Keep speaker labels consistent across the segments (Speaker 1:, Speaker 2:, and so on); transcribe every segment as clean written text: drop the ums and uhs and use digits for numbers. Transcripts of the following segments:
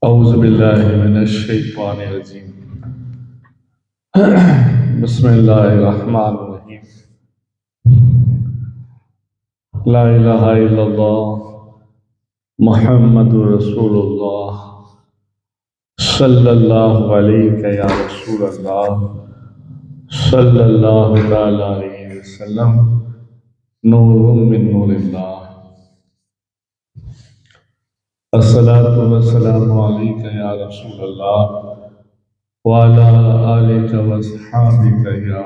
Speaker 1: اعوذ باللہ من الشیطان الرجیم بسم اللہ الرحمن الرحیم لا الہ الا اللہ محمد رسول اللہ صلی اللہ علیہ یا رسول اللہ صلی اللہ تعالی علیہ وسلم نور من نور اللہ الصلاۃ والسلام علیک یا رسول اللہ وعلى آلك وصحابك يا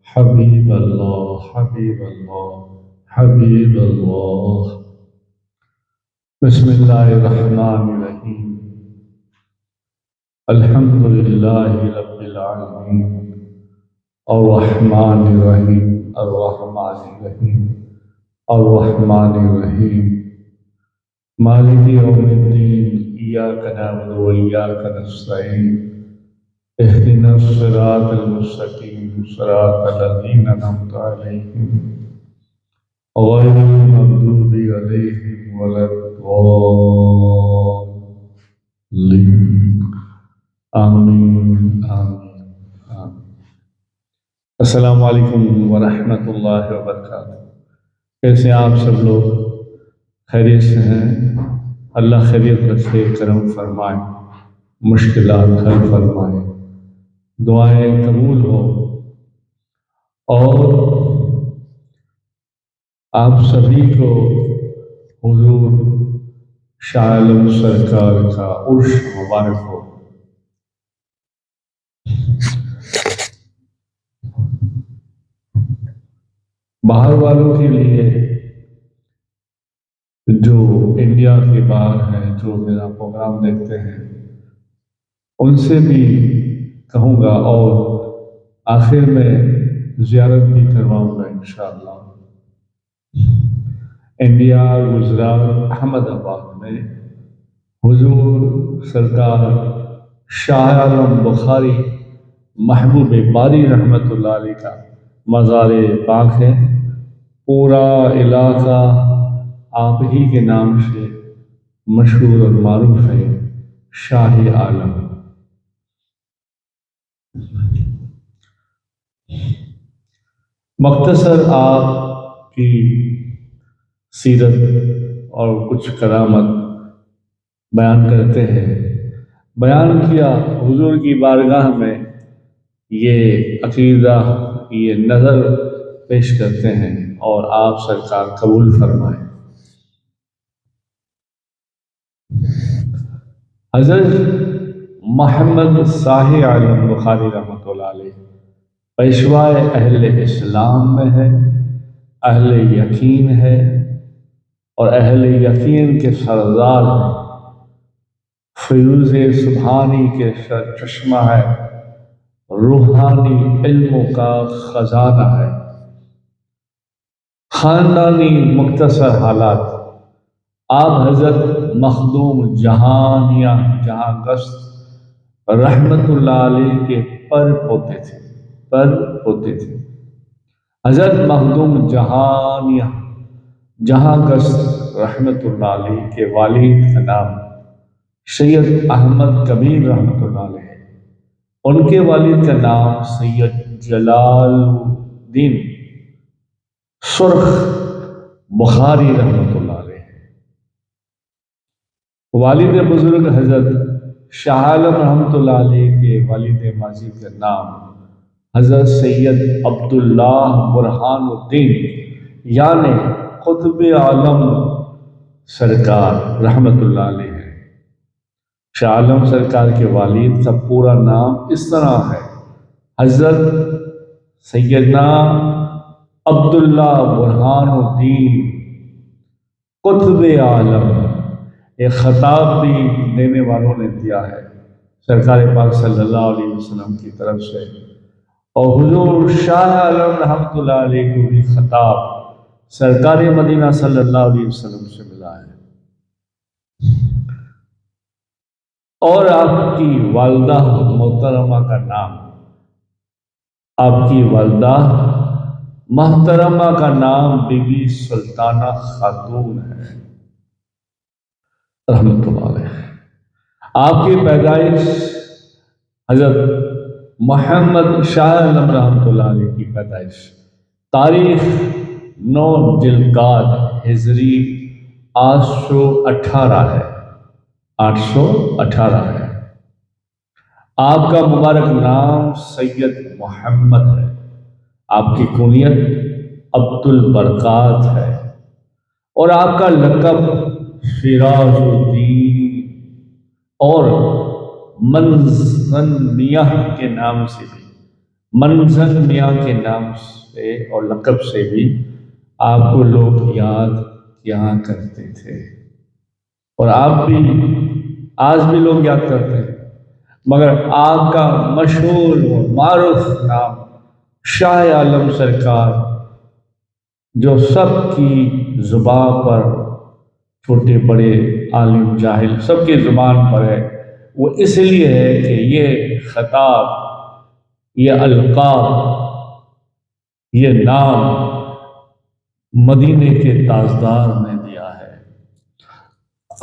Speaker 1: حبيب الله حبيب الله حبيب الله بسم الله الرحمن الرحيم الحمد لله رب العالمين الرحمن الرحيم الرحمن الرحيم الرحمن الرحيم مالك يوم الدين إياك نعبد وإياك نستعين اهدنا الصراط المستقيم صراط الذين أنعمت عليهم غير المغضوب عليهم ولا الضالين آمين آمين آمين السلام علیکم ورحمۃ اللہ وبرکاتہ۔ کیسے ہیں آپ سب لوگ؟ خیریت سے ہیں؟ اللہ خیریت رکھے، کرم فرمائے، مشکلات حل فرمائے، دعائیں قبول ہو، اور آپ سبھی کو حضور شاہ عالم سرکار کا عرش مبارک ہو۔ باہر والوں کے لیے جو انڈیا کے باہر ہیں، جو میرا پروگرام دیکھتے ہیں، ان سے بھی کہوں گا، اور آخر میں زیارت بھی کرواؤں گا انشاءاللہ۔ انڈیا گجرات احمد آباد میں حضور سرکار شاہ عالم بخاری محبوب باری رحمۃ اللہ علیہ کا مزار پاک ہے۔ پورا علاقہ آپ ہی کے نام سے مشہور اور معروف ہے، شاہ عالم۔ مختصر آپ کی سیرت اور کچھ کرامت بیان کرتے ہیں۔ بیان کیا حضور کی بارگاہ میں، یہ عقیدہ، یہ نظر پیش کرتے ہیں، اور آپ سرکار قبول فرمائیں۔ حضرت محمد شاہ عالم بخاری رحمۃ اللہ علیہ پیشوائے اہل اسلام میں ہے، اہل یقین ہے، اور اہل یقین کے سردار ہیں۔ فیوز سبحانی کے چشمہ ہے، روحانی علموں کا خزانہ ہے۔ خاندانی مختصر حالات: آپ حضرت مخدوم جہانیہ جہاں گشت رحمت اللہ علیہ کے پر پوتے تھے۔ حضرت مخدوم جہانیہ جہاں گشت رحمت اللہ علیہ کے والد کا نام سید احمد کبیر رحمت اللہ علیہ ہے۔ ان کے والد کا نام سید جلال الدین سرخ بخاری رحمت اللہ علیہ ہے۔ والد بزرگ حضرت شاہ عالم رحمت اللہ علیہ کے والد ماضی کا نام حضرت سید عبداللہ برہان الدین یعنی قطب عالم سرکار رحمت اللہ علیہ ہے۔ شاہ عالم سرکار کے والد کا پورا نام اس طرح ہے: حضرت سیدنا عبداللہ برہان الدین قطب عالم۔ ایک خطاب بھی دینے والوں نے دیا ہے سرکار پاک صلی اللہ علیہ وسلم کی طرف سے، اور حضور شاہ عالم رحمۃ اللہ علیہ کو بھی خطاب سرکار مدینہ صلی اللہ علیہ وسلم سے ملا ہے۔ اور آپ کی والدہ محترمہ کا نام، آپ کی والدہ محترمہ کا نام بی بی سلطانہ خاتون ہے رحمۃ اللہ علیہ۔ آپ کی پیدائش حضرت محمد شاہ عالم رحمۃ اللہ علیہ کی پیدائش تاریخ 9 ذوالقعدہ ہجری 818 ہے، 818 ہے۔ آپ کا مبارک نام سید محمد ہے، آپ کی کنیت عبد البرکات ہے، اور آپ کا لقب سراج الدین اور منزن میاں کے نام سے بھی، منزن میاں کے نام سے اور لقب سے بھی آپ کو لوگ یاد کیا کرتے تھے، اور آپ بھی آج بھی لوگ یاد کرتے ہیں، مگر آپ کا مشہور و معروف نام شاہ عالم سرکار جو سب کی زبان پر، چھوٹے بڑے عالم جاہل سب کی زبان پر ہے، وہ اس لیے ہے کہ یہ خطاب، یہ القاب، یہ نام مدینے کے تاجدار نے دیا ہے۔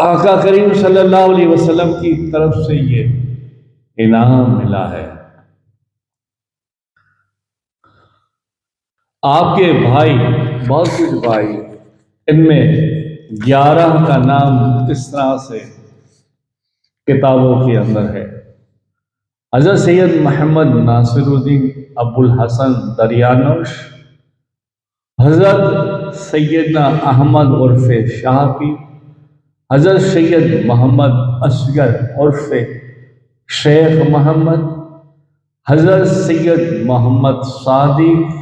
Speaker 1: آقا کریم صلی اللہ علیہ وسلم کی طرف سے یہ انعام ملا ہے۔ آپ کے بھائی، بہت کچھ بھائی، ان میں 11 کا نام اس طرح سے کتابوں کے اندر ہے۔ حضرت سید محمد ناصر الدین ابو الحسن دریانوش، حضرت سیدنا احمد عرف شاہ پیر، حضرت سید محمد اصغر عرف شیخ محمد، حضرت سید محمد صادق،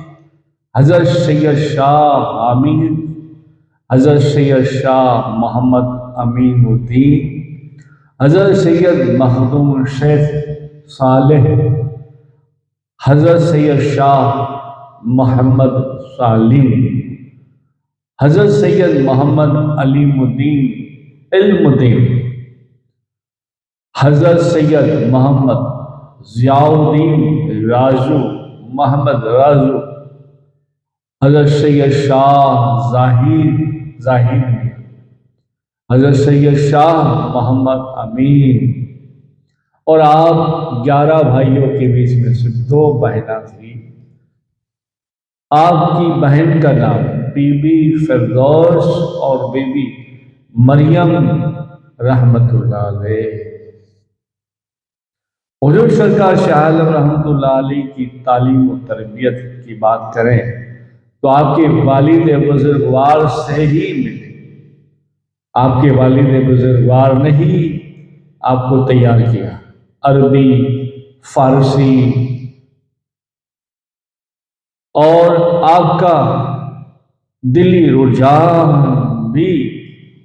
Speaker 1: حضرت سید شاہ حامد، حضرت سید شاہ محمد امین الدین، حضرت سید مخدوم شیخ صالح، حضرت سید شاہ محمد سالم، حضرت سید محمد علیم الدین علم الدین، حضرت سید محمد ضیاء الدین راجو محمد راجو، حضرت سید شاہ زاہد، حضرت سید شاہ محمد امین، اور آپ 11 بھائیوں کے بیچ میں سے 2 بہنیں تھیں۔ آپ کی بہن کا نام بی بی فردوس اور بی بی مریم رحمت اللہ علیہ۔ حضور سرکار شاہ عالم رحمۃ اللہ علیہ کی تعلیم و تربیت کی بات کریں تو آپ کے والد بزرگوار سے ہی ملے۔ آپ کے والد بزرگوار نے ہی آپ کو تیار کیا، عربی، فارسی، اور آپ کا دلی رجحان بھی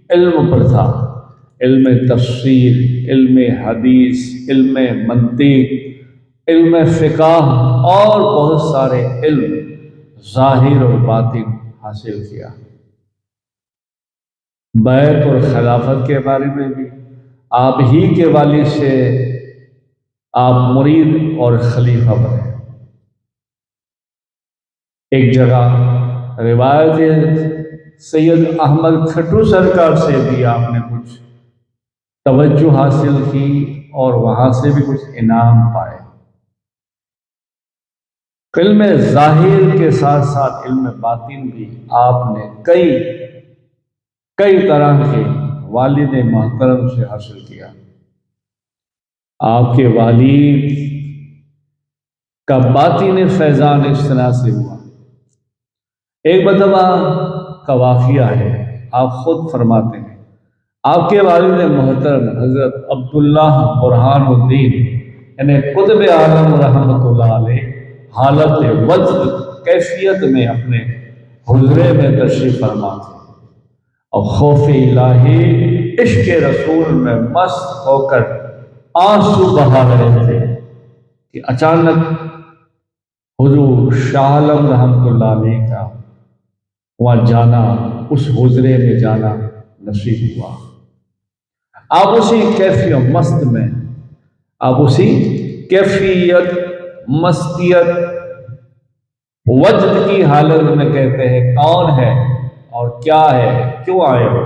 Speaker 1: علم پر تھا، علم تفسیر، علم حدیث، علم منطق، علم فقہ اور بہت سارے علم ظاہر اور باطن حاصل کیا۔ بیعت اور خلافت کے بارے میں بھی آپ ہی کے والد سے آپ مرید اور خلیفہ بنے۔ ایک جگہ روایت ہے سید احمد کھٹو سرکار سے بھی آپ نے کچھ توجہ حاصل کی اور وہاں سے بھی کچھ انعام پائے۔ علم ظاہر کے ساتھ ساتھ علم باطن بھی آپ نے کئی طرح کے والد محترم سے حاصل کیا۔ آپ کے والد کا باطن فیضان اس طرح سے ہوا۔ ایک مرتبہ کا واقعہ ہے، آپ خود فرماتے ہیں، آپ کے والد محترم حضرت عبداللہ برہان الدین یعنی قطب عالم رحمۃ اللہ علیہ حالت وجد کیفیت میں اپنے حضرے میں تشریف فرما تھے اور خوف الہی عشق رسول میں مست ہو کر آنسو بہا رہے تھے کہ اچانک حضور شاہ عالم رحمۃ اللہ علیہ کا وہاں جانا، اس حجرے میں جانا نصیب ہوا۔ آپ اسی کیفیت مست میں، آپ اسی کیفیت مستیت وجد کی حالت میں کہتے ہیں کون ہے اور کیا ہے، کیوں آئے ہو؟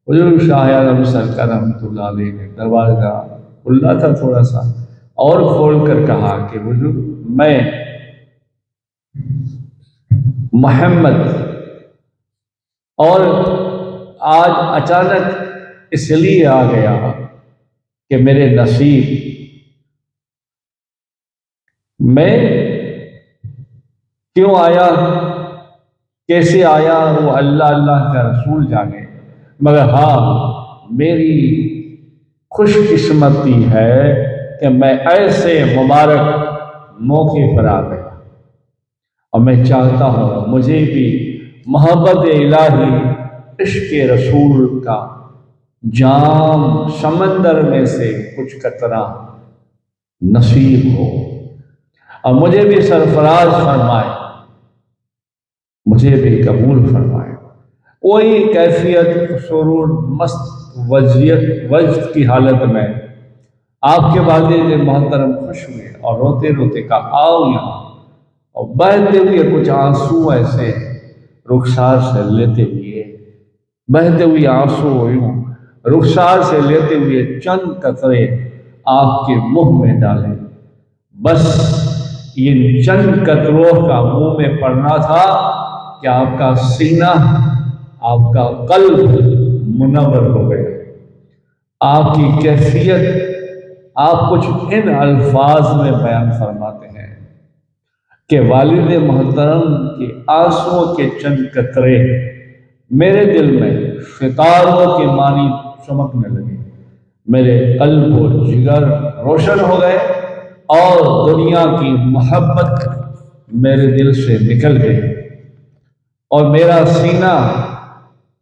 Speaker 1: حضور شاہ عالم سرکار رحمۃ اللہ علیہ نے دروازہ کھلا تھا تھوڑا سا، اور کھول کر کہا کہ حضور میں محمد، اور آج اچانک اس لیے آ گیا کہ میرے نصیب میں کیوں آیا، کیسے آیا، وہ اللہ اللہ کا رسول جانے، مگر ہاں میری خوش قسمتی ہے کہ میں ایسے مبارک موقع پر آ گیا، اور میں چاہتا ہوں مجھے بھی محبت الہی عشق رسول کا جام سمندر میں سے کچھ قطرہ نصیب ہو، اور مجھے بھی سرفراز فرمائے، مجھے بھی قبول فرمائے۔ وہی کیفیت سرور مست وجد کی حالت میں آپ کے والد محترم خوش ہوئے اور روتے روتے کہا آؤ یہاں، اور بہتے ہوئے کچھ آنسو ایسے رخسار سے لیتے ہوئے، بہتے ہوئے آنسو یوں رخسار سے لیتے ہوئے چند قطرے آپ کے منہ میں ڈالے۔ بس ان چند قطروں کا منہ میں پڑنا تھا کہ آپ کا سینہ، آپ کا قلب منور ہو گیا۔ آپ کی کیفیت آپ کچھ ان الفاظ میں بیان فرماتے ہیں کہ والد محترم کے آنسوؤں کے چند قطرے میرے دل میں ستاروں کی مانی چمکنے لگے، میرے قلب و جگر روشن ہو گئے، اور دنیا کی محبت میرے دل سے نکل گئی، اور میرا سینہ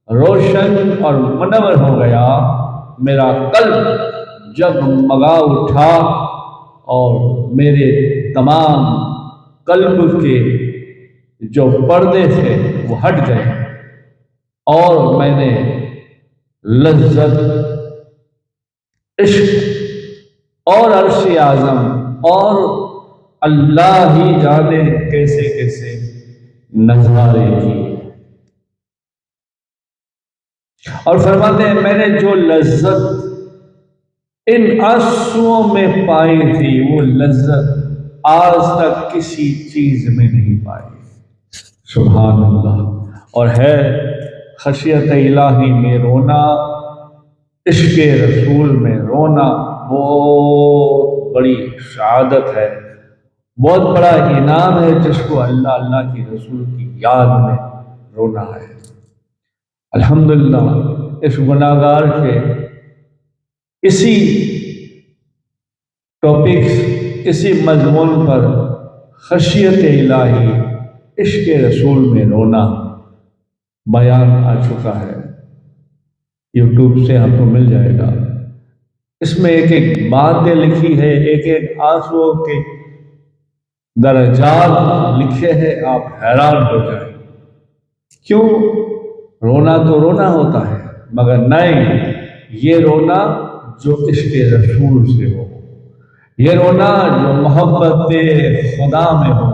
Speaker 1: روشن اور منور ہو گیا، میرا قلب جگمگا اٹھا، اور میرے تمام قلب کے جو پردے تھے وہ ہٹ گئے، اور میں نے لذت، عشق اور عرش اعظم اور اللہ ہی جانے کیسے کیسے نظارے کیے۔ اور فرماتے ہیں میں نے جو لذت ان آنسوؤں میں پائی تھی، وہ لذت آج تک کسی چیز میں نہیں پائی۔ سبحان اللہ۔ اور ہے خشیت الہی میں رونا، عشق رسول میں رونا بہت بڑی سعادت ہے، بہت بڑا انعام ہے جس کو اللہ اللہ کی رسول کی یاد میں رونا ہے۔ الحمدللہ اس گناہگار کے اسی ٹاپکس، اسی مضمون پر خشیت الہی عشق رسول میں رونا بیان آ چکا ہے، یوٹیوب سے آپ کو مل جائے گا۔ اس میں ایک ایک باتیں لکھی ہے، ایک ایک آنسو کے درجات لکھے ہیں، آپ حیران ہو جائیں۔ کیوں؟ رونا تو رونا ہوتا ہے، مگر نہیں، یہ رونا جو عشق رسول سے ہو، یہ رونا جو محبت خدا میں ہو،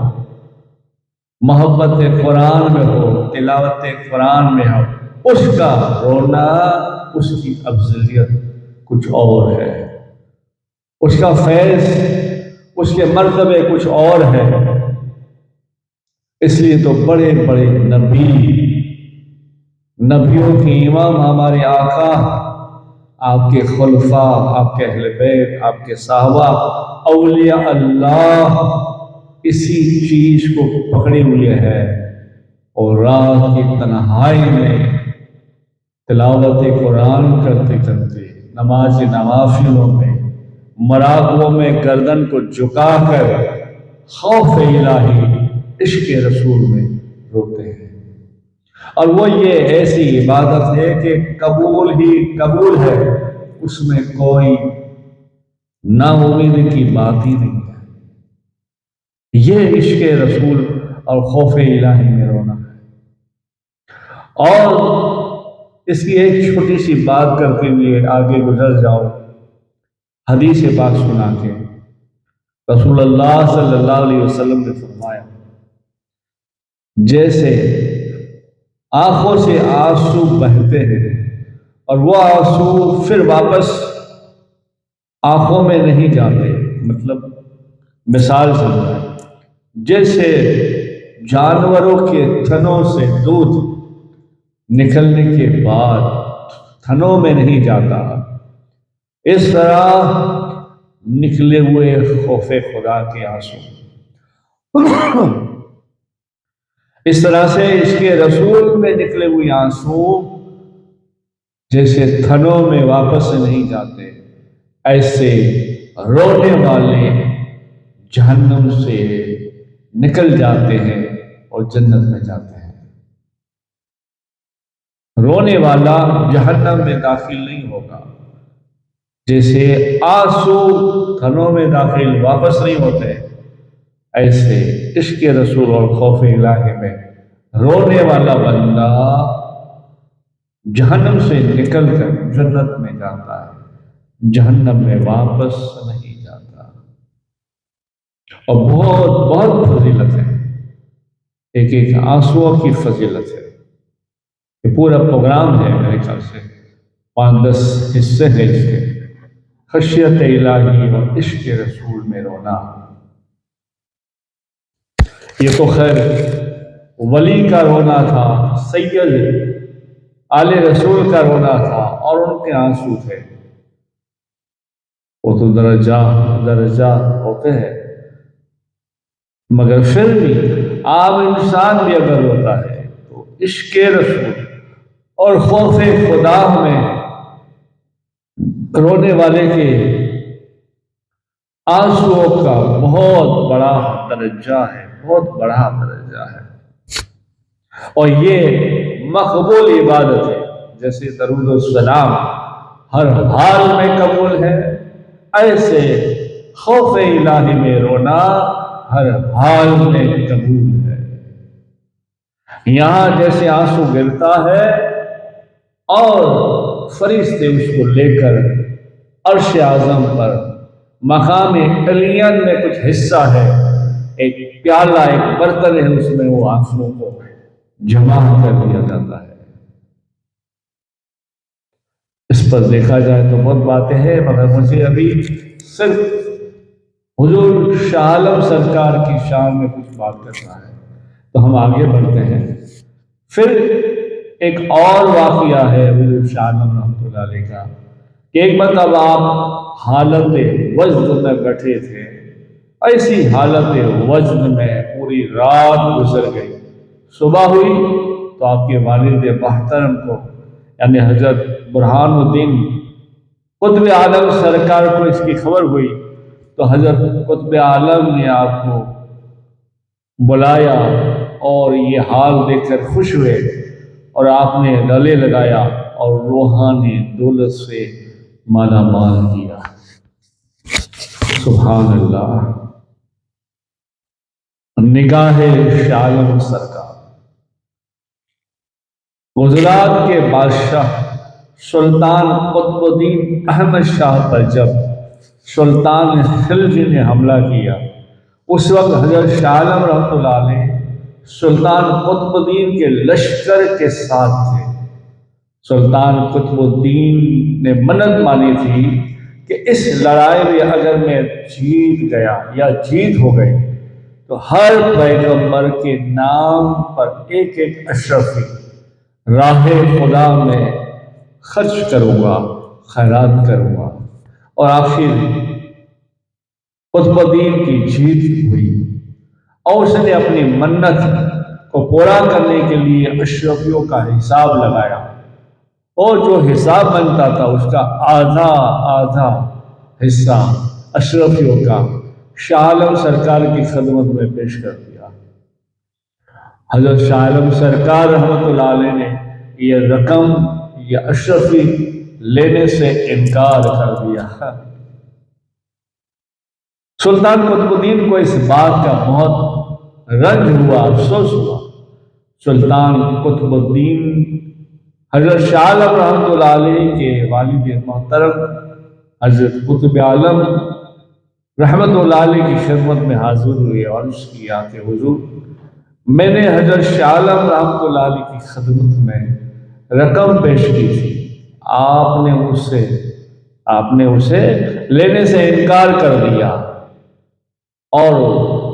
Speaker 1: محبت قرآن میں ہو، تلاوت قرآن میں ہو، اس کا رونا، اس کی افضلیت کچھ اور ہے، اس کا فیض، اس کے مرتبے کچھ اور ہے۔ اس لیے تو بڑے بڑے نبیوں کے امام ہمارے آقا، آپ کے خلفاء، آپ کے اہل بیت، آپ کے صحابہ، اولیاء اللہ اسی چیز کو پکڑے ہوئے ہیں، اور رات کی تنہائی میں تلاوت قرآن کرتے کرتے، نماز نوافلوں میں، مراقبوں میں گردن کو جھکا کر خوف الہی عشق رسول میں روتے ہیں۔ اور وہ یہ ایسی عبادت ہے کہ قبول ہی قبول ہے، اس میں کوئی نا امید کی بات ہی نہیں ہے۔ یہ عشق رسول اور خوف الہی میں رونا ہے۔ اور اس کی ایک چھوٹی سی بات کرتے ہوئے آگے گزر جاؤ، حدیث پاک سنا کے رسول اللہ صلی اللہ علیہ وسلم نے فرمایا، جیسے آنکھوں سے آنسو بہتے ہیں اور وہ آنسو پھر واپس آنکھوں میں نہیں جاتے. مطلب مثال سمجھائیں، جیسے جانوروں کے تھنوں سے دودھ نکلنے کے بعد تھنوں میں نہیں جاتا، اس طرح نکلے ہوئے خوف خدا کے آنسو، اس طرح سے اس کے رسول میں نکلے ہوئے آنسو جیسے تھنوں میں واپس نہیں جاتے، ایسے رونے والے جہنم سے نکل جاتے ہیں اور جنت میں جاتے ہیں. رونے والا جہنم میں داخل نہیں ہوگا، جیسے آنسو تھنوں میں داخل واپس نہیں ہوتے، ایسے عشق رسول اور خوف الہی میں رونے والا بندہ جہنم سے نکل کر جنت میں جاتا ہے، جہنم میں واپس نہیں جاتا. اور بہت بہت فضیلت ہے، ایک ایک آنسو کی فضیلت ہے. یہ پورا پروگرام ہے میرے خیال سے 5-10 حصے ہیں اس کے. خشیت الہی اور عشق رسول میں رونا، یہ تو خیر ولی کا رونا تھا، سید آل رسول کا رونا تھا اور ان کے آنسو تھے. وہ تو درجہ ہوتے ہیں، مگر پھر بھی عام انسان بھی اگر روتا ہے تو عشق رسول اور خوف خدا میں رونے والے کے آنسوؤں کا بہت بڑا درجہ ہے، بہت بڑا درجہ ہے. اور یہ مقبول عبادت ہے. جیسے درود السلام ہر حال میں قبول ہے، ایسے خوف الہی میں رونا ہر حال میں قبول ہے. یہاں جیسے آنسو گرتا ہے اور فرشتے اس کو لے کر عرش اعظم پر مقام علیین میں کچھ حصہ ہے، ایک پیالہ ایک برتن ہے، اس میں وہ آنسوؤں کو جمع کر دیا جاتا ہے. اس پر دیکھا جائے تو بہت باتیں ہیں، مگر مجھے ابھی صرف حضور شاہ عالم سرکار کی شان میں کچھ بات کرنا ہے، تو ہم آگے بڑھتے ہیں. پھر ایک اور واقعہ ہے حضور شاہ عالم رحمۃ اللہ علیہ کا کہ ایک مرتبہ آپ حالت وجد میں بیٹھے تھے، ایسی حالت وجد میں پوری رات گزر گئی. صبح ہوئی تو آپ کے والد محترم کو یعنی حضرت برہان الدین قطب عالم سرکار کو اس کی خبر ہوئی، تو حضرت قطب عالم نے آپ کو بلایا اور یہ حال دیکھ کر خوش ہوئے اور آپ نے گلے لگایا اور روحانی دولت سے مالا مال کیا. سبحان اللہ. نگاہ شاہ عالم سرکار گجرات کے بادشاہ سلطان قطب الدین احمد شاہ پر جب سلطان خلجی نے حملہ کیا، اس وقت حضرت شاہ عالم رحمۃ اللہ علیہ سلطان قطب الدین کے لشکر کے ساتھ تھے. سلطان قطب الدین نے منت مانی تھی کہ اس لڑائی میں اگر میں جیت گیا یا جیت ہو گئی تو ہر پیغمبر کے نام پر ایک ایک اشرفی راہ خدا میں خرچ کروں گا، خیرات کروں گا. اور آخر قطب الدین کی جیت ہوئی اور اس نے اپنی منت کو پورا کرنے کے لیے اشرفیوں کا حساب لگایا، اور جو حساب بنتا تھا اس کا آدھا حصہ اشرفیوں کا شاہ عالم سرکار کی خدمت میں پیش کر دیا. حضرت شاہ عالم سرکار رحمۃ اللہ علیہ نے یہ رقم یہ اشرفی لینے سے انکار کر دیا. سلطان قطب الدین کو اس بات کا بہت رنج ہوا، افسوس ہوا. سلطان قطب الدین حضرت شاہ عالم رحمۃ اللہ علیہ کے والد محترم حضرت قطب عالم رحمۃ اللہ علیہ کی خدمت میں حاضر ہوئے اور عرض کیا کہ حضور، میں نے حضرت شاہ عالم رحمۃ اللہ علیہ کی خدمت میں رقم پیش کی تھی، آپ نے اسے لینے سے انکار کر دیا، اور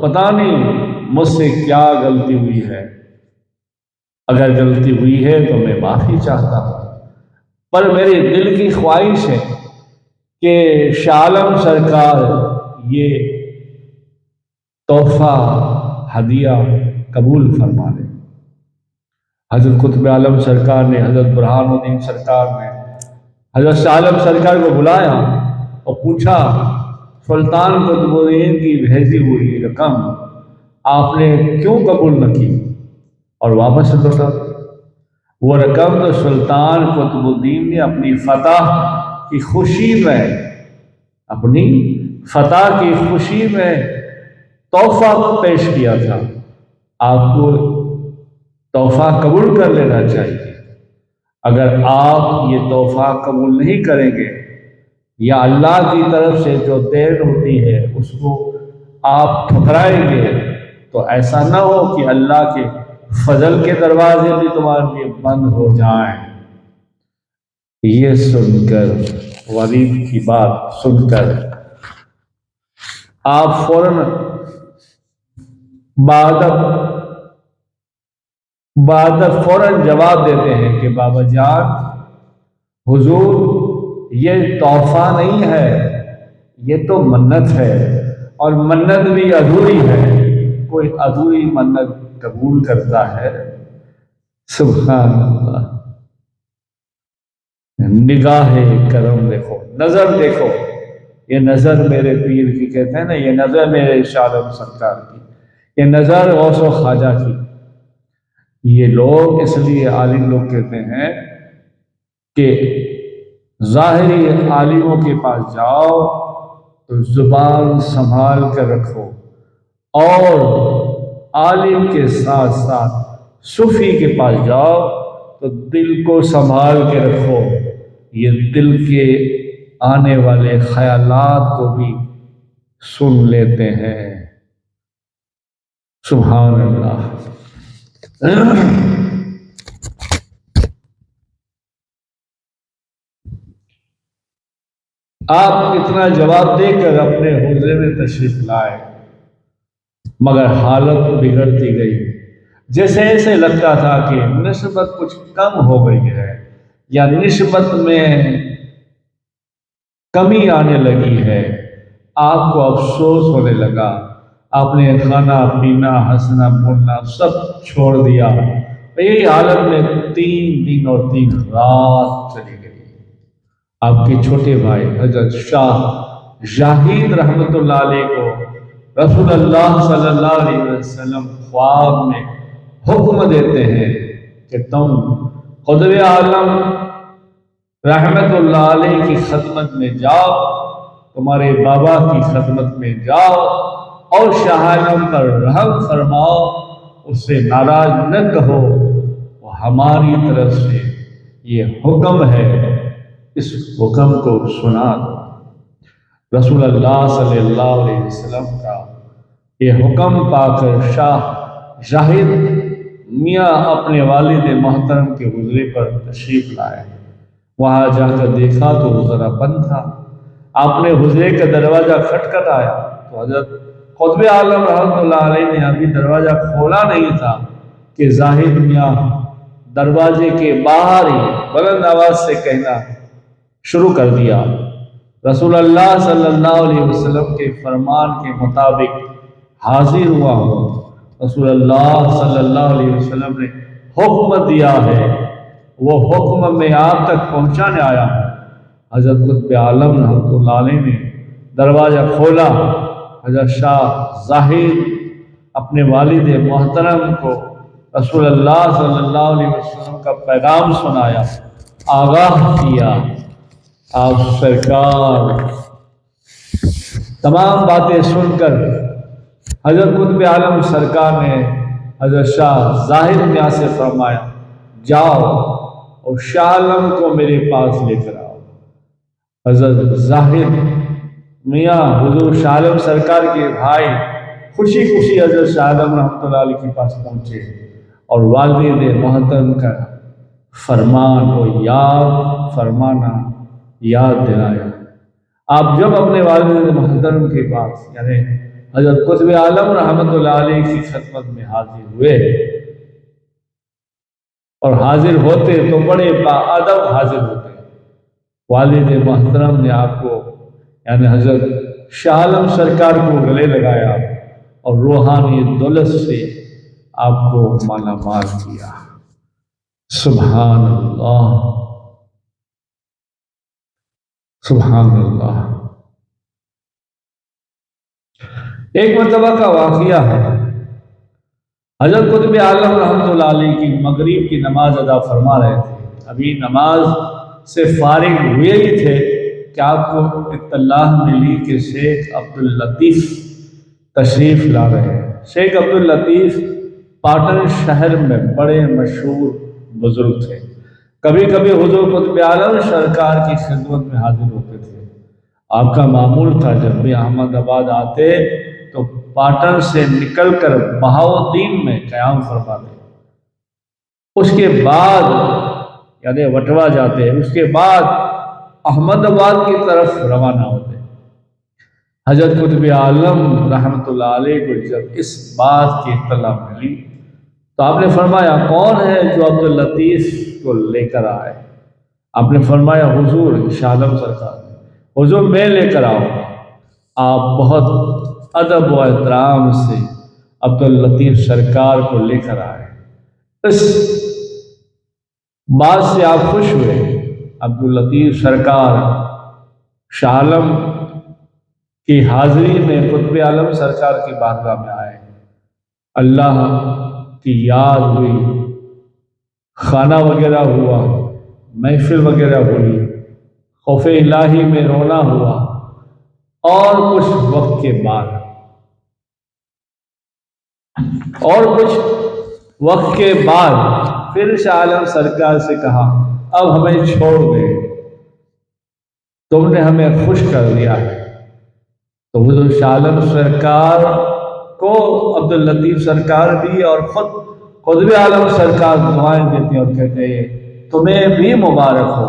Speaker 1: پتہ نہیں مجھ سے کیا غلطی ہوئی ہے، اگر غلطی ہوئی ہے تو میں معافی چاہتا ہوں، پر میرے دل کی خواہش ہے کہ شاہ عالم سرکار یہ تحفہ ہدیہ قبول فرما لیں۔ حضرت قطب عالم سرکار نے، حضرت برہان الدین سرکار نے حضرت شاہ عالم سرکار کو بلایا اور پوچھا، سلطان قطب الدین کی بھیجی ہوئی رقم آپ نے کیوں قبول نہ کی اور واپس لوٹا؟ وہ رقم تو سلطان قطب الدین نے اپنی فتح کی خوشی میں تحفہ پیش کیا تھا، آپ کو تحفہ قبول کر لینا چاہیے۔ اگر آپ یہ تحفہ قبول نہیں کریں گے یا اللہ کی طرف سے جو دین ہوتی ہے اس کو آپ ٹھکرائیں گے تو ایسا نہ ہو کہ اللہ کے فضل کے دروازے بھی تمہارے لیے بند ہو جائیں۔ یہ سن کر، ولید کی بات سن کر، آپ فوراً جواب دیتے ہیں کہ بابا جان، حضور یہ تحفہ نہیں ہے، یہ تو منت ہے، اور منت بھی ادھوری ہے، کوئی ادھوری منت قبول کرتا ہے؟ سبحان اللہ! نگاہ کرم دیکھو، نظر دیکھو، یہ نظر میرے پیر کی، کہتے ہیں نا، یہ نظر میرے شاہ عالم سرکار کی، یہ نظر غوث و خواجہ کی۔ یہ لوگ اس لیے عالم لوگ کہتے ہیں کہ ظاہری عالموں کے پاس جاؤ تو زبان سنبھال کر رکھو، اور عالم کے ساتھ ساتھ صوفی کے پاس جاؤ تو دل کو سنبھال کے رکھو، یہ دل کے آنے والے خیالات کو بھی سن لیتے ہیں۔ سبحان اللہ! آپ اتنا جواب دے کر اپنے حجرے میں تشریف لائے، مگر حالت بگڑتی گئی، جیسے ایسے لگتا تھا کہ نسبت کچھ کم ہو گئی ہے، یا نسبت میں کمی آنے لگی ہے۔ آپ کو افسوس ہونے لگا، آپ نے کھانا پینا ہنسنا بولنا سب چھوڑ دیا۔ یہی حالت میں 3 دن اور 3 رات چلی گئی۔ آپ کے چھوٹے بھائی حضرت شاہ زاہد رحمۃ اللہ علیہ کو رسول اللہ صلی اللہ علیہ وسلم خواب میں حکم دیتے ہیں کہ تم قطب عالم رحمت اللہ علیہ کی خدمت میں جاؤ، تمہارے بابا کی خدمت میں جاؤ، اور شاہ عالم پر رحم فرماؤ، اس سے ناراض نہ کہو، وہ ہماری طرف سے یہ حکم ہے، اس حکم کو سنا دو۔ رسول اللہ صلی اللہ علیہ وسلم کا یہ حکم پا کر شاہ زاہد میاں اپنے والد محترم کے حجرے پر تشریف لائے۔ وہاں جا کر دیکھا تو حجرہ بند تھا۔ آپ نے حجرے کا دروازہ کھٹکھٹایا تو حضرت قطب عالم رحمۃ اللہ علیہ نے ابھی دروازہ کھولا نہیں تھا کہ زاہد میاں دروازے کے باہر ہی بلند آواز سے کہنا شروع کر دیا، رسول اللہ صلی اللہ علیہ وسلم کے فرمان کے مطابق حاضر ہوا ہوں۔ رسول اللہ صلی اللہ علیہ وسلم نے حکم دیا ہے، وہ حکم میں آپ تک پہنچانے آیا ہوں۔ حضرت قطب عالم رحمۃ اللہ علیہ نے دروازہ کھولا۔ حضرت شاہ زاہد اپنے والد محترم کو رسول اللہ صلی اللہ علیہ وسلم کا پیغام سنایا، آگاہ کیا۔ آپ سرکار تمام باتیں سن کر حضرت قطب عالم سرکار نے حضرت شاہ زاہد میاں سے فرمایا، جاؤ اور شاہ عالم کو میرے پاس لے کر آؤ۔ حضرت زاہد میاں حضور شاہ عالم سرکار کے بھائی خوشی خوشی حضرت شاہ عالم رحمۃ اللہ علیہ کے پاس پہنچے اور والد محترم کا فرمان کو یاد فرمانا یاد دلایا۔ آپ جب اپنے والد محترم کے پاس یعنی حضرت قطب عالم رحمۃ اللہ علیہ کی خدمت میں حاضر ہوئے اور حاضر ہوتے تو بڑے باادب حاضر ہوتے، والد محترم نے آپ کو یعنی حضرت شاہ عالم سرکار کو گلے لگایا اور روحانی دولت سے آپ کو مالا مال کیا۔ سبحان اللہ، سبحان اللہ۔ ایک مرتبہ کا واقعہ ہے، حضرت قطب عالم رحمۃ اللہ علیہ کی مغرب کی نماز ادا فرما رہے تھے، ابھی نماز سے فارغ ہوئے ہی تھے کہ آپ کو اطلاع ملی کہ شیخ عبداللطیف تشریف لا رہے ہیں۔ شیخ عبداللطیف پاٹن شہر میں بڑے مشہور بزرگ تھے، کبھی کبھی حضور قطب عالم سرکار کی خدمت میں حاضر ہوتے تھے۔ آپ کا معمول تھا جب بھی احمد آباد آتے تو پاٹن سے نکل کر بہاؤالدین میں قیام فرماتے، اس کے بعد یعنی وٹوا جاتے، اس کے بعد احمد آباد کی طرف روانہ ہوتے۔ حضرت قطب عالم رحمۃ اللہ علیہ کو جب اس بات کی اطلاع ملی تو آپ نے فرمایا کون ہے جو عبداللطیف کو لے کر آئے؟ آپ نے فرمایا حضور شاہ عالم سرکار نے۔ حضور میں لے کر آؤں گا۔ آپ بہت ادب و احترام سے عبداللطیف سرکار کو لے کر آئے۔ اس بات سے آپ خوش ہوئے۔ عبداللطیف سرکار شاہ عالم کی حاضری میں قطب عالم سرکار کی بارگاہ میں آئے، اللہ کی یاد ہوئی، کھانا وغیرہ ہوا، محفل وغیرہ ہوئی، خوف الہی میں رونا ہوا، اور کچھ وقت کے بعد پھر شاہ عالم سرکار سے کہا اب ہمیں چھوڑ دے، تم نے ہمیں خوش کر دیا ہے۔ تو حضور شاہ عالم سرکار کو عبداللطیف سرکار بھی اور خود قطب عالم سرکار دعائیں دیتے اور کہتے ہیں تمہیں بھی مبارک ہو،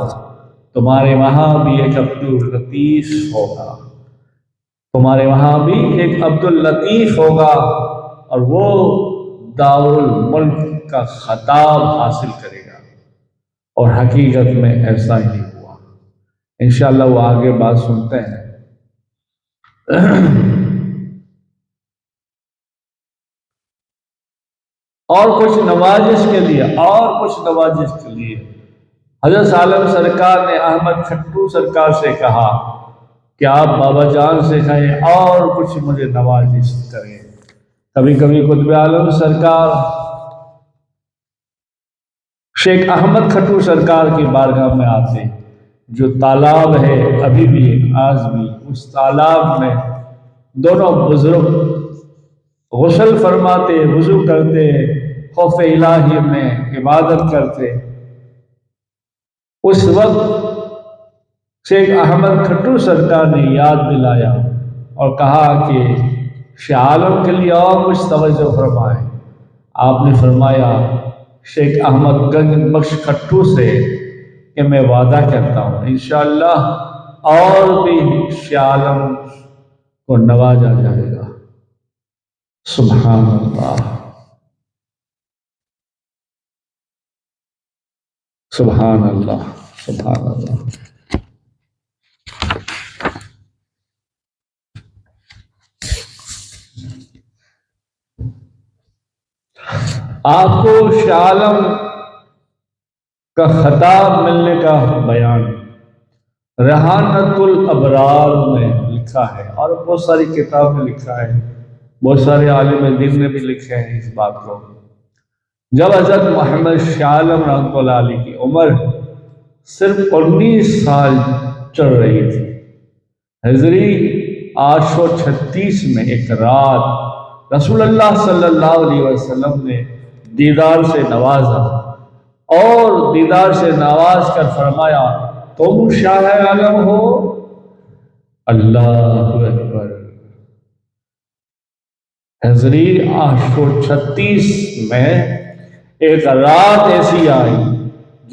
Speaker 1: تمہارے وہاں بھی ایک عبداللطیف ہوگا، تمہارے وہاں بھی ایک عبداللطیف ہوگا اور وہ دارالملک کا خطاب حاصل کرے گا۔ اور حقیقت میں ایسا ہی ہوا۔ انشاءاللہ وہ آگے بات سنتے ہیں۔ اور کچھ نوازش کے لیے حضرت عالم سرکار نے احمد کھٹو سرکار سے کہا کہ آپ بابا جان سے کہیں اور کچھ مجھے نوازش کریں۔ کبھی کبھی قطب عالم سرکار شیخ احمد کھٹو سرکار کی بارگاہ میں آتے، جو تالاب ہے ابھی بھی آج بھی، اس تالاب میں دونوں بزرگ غسل فرماتے، وضو کرتے، خوف الہی میں عبادت کرتے۔ اس وقت شیخ احمد کھٹو سرکار نے یاد دلایا اور کہا کہ شاہ عالم کے لیے اور کچھ توجہ فرمائیں۔ آپ نے فرمایا شیخ احمد گنج بخش کھٹو سے کہ میں وعدہ کرتا ہوں انشاءاللہ اور بھی شاہ عالم کو نوازا جائے گا۔ سبحان اللہ، سبحان اللہ، سبحان اللہ۔ آپ کو شاہ عالم کا خطاب ملنے کا بیان رحانت الابرار میں لکھا ہے اور بہت ساری کتاب میں لکھا ہے، بہت سارے عالم دین نے بھی لکھے ہیں اس بات کو۔ جب حضرت محمد شاہ عالم رحمۃ اللہ علیہ کی عمر صرف 19 سال چل رہی تھی، ہجری 836 میں ایک رات رسول اللہ صلی اللہ علیہ وسلم نے دیدار سے نوازا اور دیدار سے نواز کر فرمایا تم شاہ عالم ہو؟ اللہ اکبر۔ ہجری 836 میں ایک رات ایسی آئی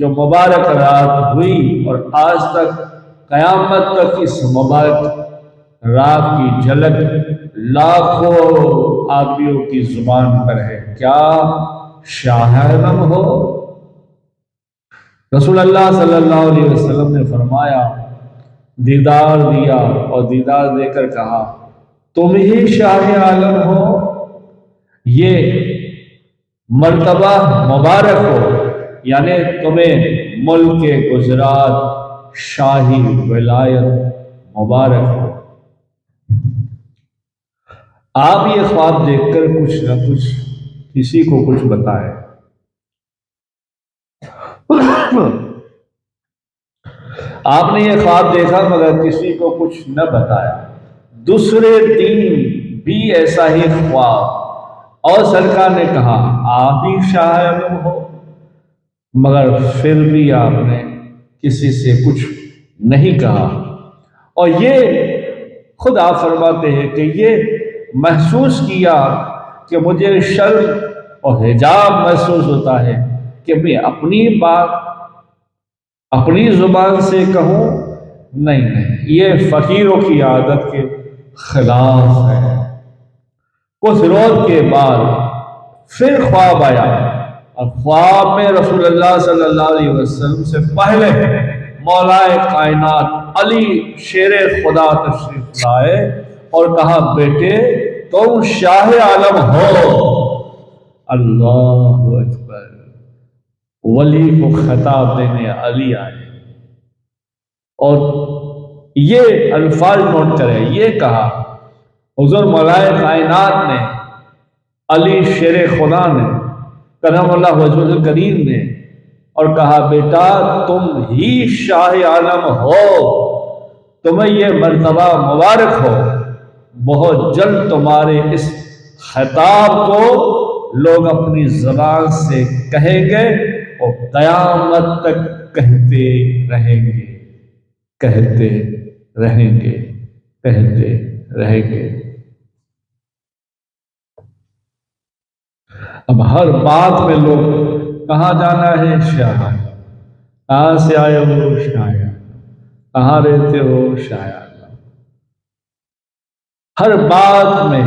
Speaker 1: جو مبارک رات ہوئی اور آج تک قیامت تک اس مبارک رات کی جھلک لاکھوں آدمیوں کی زبان پر ہے، کیا شاہ عالم ہو؟ رسول اللہ صلی اللہ علیہ وسلم نے فرمایا، دیدار دیا اور دیدار دے کر کہا، تم ہی شاہ عالم ہو، یہ مرتبہ مبارک ہو، یعنی تمہیں ملک گجرات شاہی ولایت مبارک ہو۔ آپ یہ خواب دیکھ کر کچھ نہ کچھ کسی کو کچھ بتائے۔ آپ نے یہ خواب دیکھا مگر کسی کو کچھ نہ بتایا۔ دوسرے دن بھی ایسا ہی خواب، اور سرکار نے کہا، آپ ہی شاہ عالم ہو، مگر پھر بھی آپ نے کسی سے کچھ نہیں کہا۔ اور یہ خود آپ فرماتے ہیں کہ یہ محسوس کیا کہ مجھے شرم اور حجاب محسوس ہوتا ہے کہ میں اپنی بات اپنی زبان سے کہوں، نہیں، یہ فقیروں کی عادت کے خلاف ہے۔ کچھ روز کے بعد پھر خواب آیا، اور خواب میں رسول اللہ صلی اللہ علیہ وسلم سے پہلے مولا کائنات علی شیر خدا تشریف لائے اور کہا، بیٹے تم شاہ عالم ہو۔ اللہ اکبر۔ ولی کو خطاب دینے علی آئے اور یہ الفاظ نوٹ کریں، یہ کہا حضور مولا کائنات نے، علی شیر خدا نے، کرم اللہ وجہ الکریم نے، اور کہا، بیٹا تم ہی شاہ عالم ہو، تمہیں یہ مرتبہ مبارک ہو، بہت جلد تمہارے اس خطاب کو لوگ اپنی زبان سے کہیں گے اور قیامت تک کہتے رہیں گے، کہتے رہیں گے، کہتے رہیں گے۔ اب ہر بات میں لوگ کہاں جانا ہے؟ شاہ، کہاں سے آئے ہو؟ شاہ، کہاں رہتے ہو؟ شاہ۔ ہر بات میں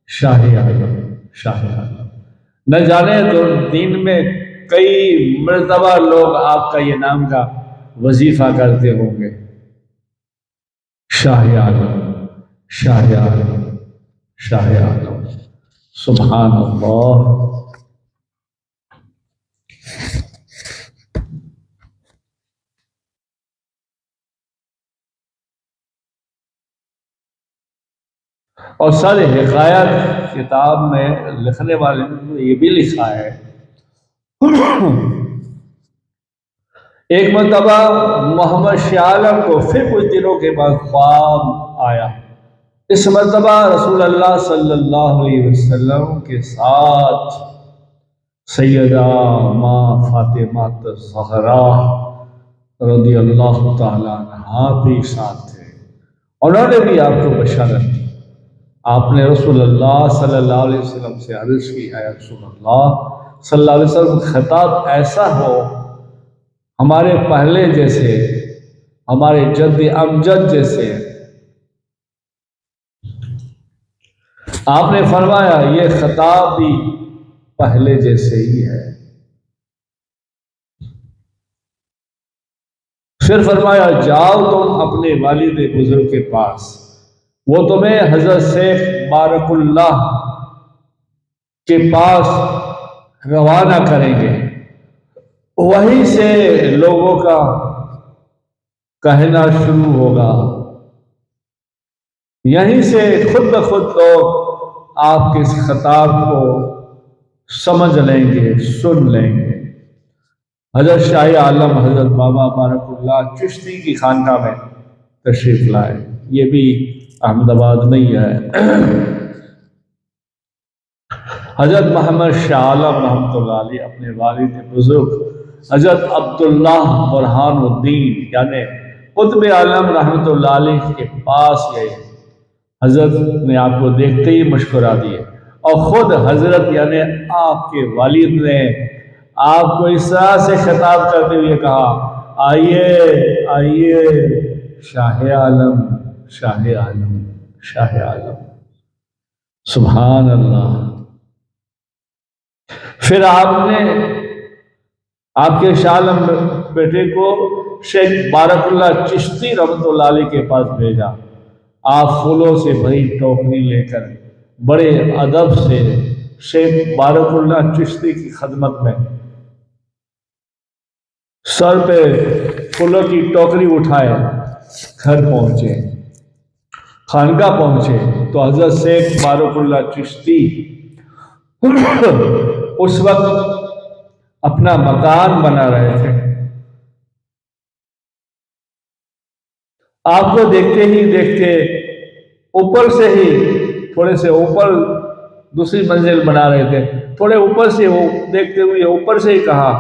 Speaker 1: شاہ عالم، شاہ عالم۔ نہ جانے تو دین میں کئی مرتبہ لوگ آپ کا یہ نام کا وظیفہ کرتے ہوں گے، شاہ عالم، شاہ عالم، شاہ عالم۔ سبحان اللہ۔ اور سر حکایت کتاب میں لکھنے والے نے یہ بھی لکھا ہے، ایک مرتبہ محمد شاہ عالم کو پھر کچھ دنوں کے بعد خواب آیا۔ اس مرتبہ رسول اللہ صلی اللہ علیہ وسلم کے ساتھ سیدہ ماں فاطمہ الزہرا رضی اللہ تعالیٰ عنہا بھی ساتھ تھے، انہوں نے بھی آپ کو بشارت دی۔ آپ نے رسول اللہ صلی اللہ علیہ وسلم سے عرض کی، اے رسول اللہ صلی اللہ علیہ وسلم، خطاب ایسا ہو ہمارے پہلے جیسے، ہمارے جد امجد جیسے۔ آپ نے فرمایا یہ خطاب بھی پہلے جیسے ہی ہے۔ پھر فرمایا جاؤ تم اپنے والد بزرگ کے پاس، وہ تمہیں حضرت شیخ بارک اللہ کے پاس روانہ کریں گے، وہیں سے لوگوں کا کہنا شروع ہوگا، یہیں سے خود بخود لوگ آپ کے اس خطاب کو سمجھ لیں گے، سن لیں گے۔ حضرت شاہ عالم حضرت بابا بارک اللہ چشتی کی خانقاہ میں تشریف لائے، یہ بھی احمد آباد میں ہی ہے۔ حضرت محمد شاہ عالم رحمۃ اللہ علیہ اپنے والد بزرگ حضرت عبداللہ برہان الدین یعنی قطب عالم رحمۃ اللہ علیہ کے پاس گئے۔ حضرت نے آپ کو دیکھتے ہی مسکرا دیے، اور خود حضرت یعنی آپ کے والد نے آپ کو اس طرح سے خطاب کرتے ہوئے کہا آئیے آئیے شاہ عالم شاہ عالم شاہ عالم، سبحان اللہ۔ پھر آپ نے آپ کے شاہ عالم بیٹے کو شیخ بارک اللہ چشتی رحمۃ اللہ علیہ کے پاس بھیجا۔ آپ پھولوں سے بھری ٹوکری لے کر بڑے ادب سے شیخ بارک اللہ چشتی کی خدمت میں سر پہ پھولوں کی ٹوکری اٹھائے گھر پہنچے، خانقاہ پہنچے تو حضرت شیخ بارک اللہ چشتی اس وقت اپنا مکان بنا رہے تھے۔ آپ کو دیکھتے ہی دیکھتے اوپر سے ہی تھوڑے سے اوپر دوسری منزل بنا رہے تھے، تھوڑے اوپر سے وہ دیکھتے ہوئے اوپر سے ہی کہا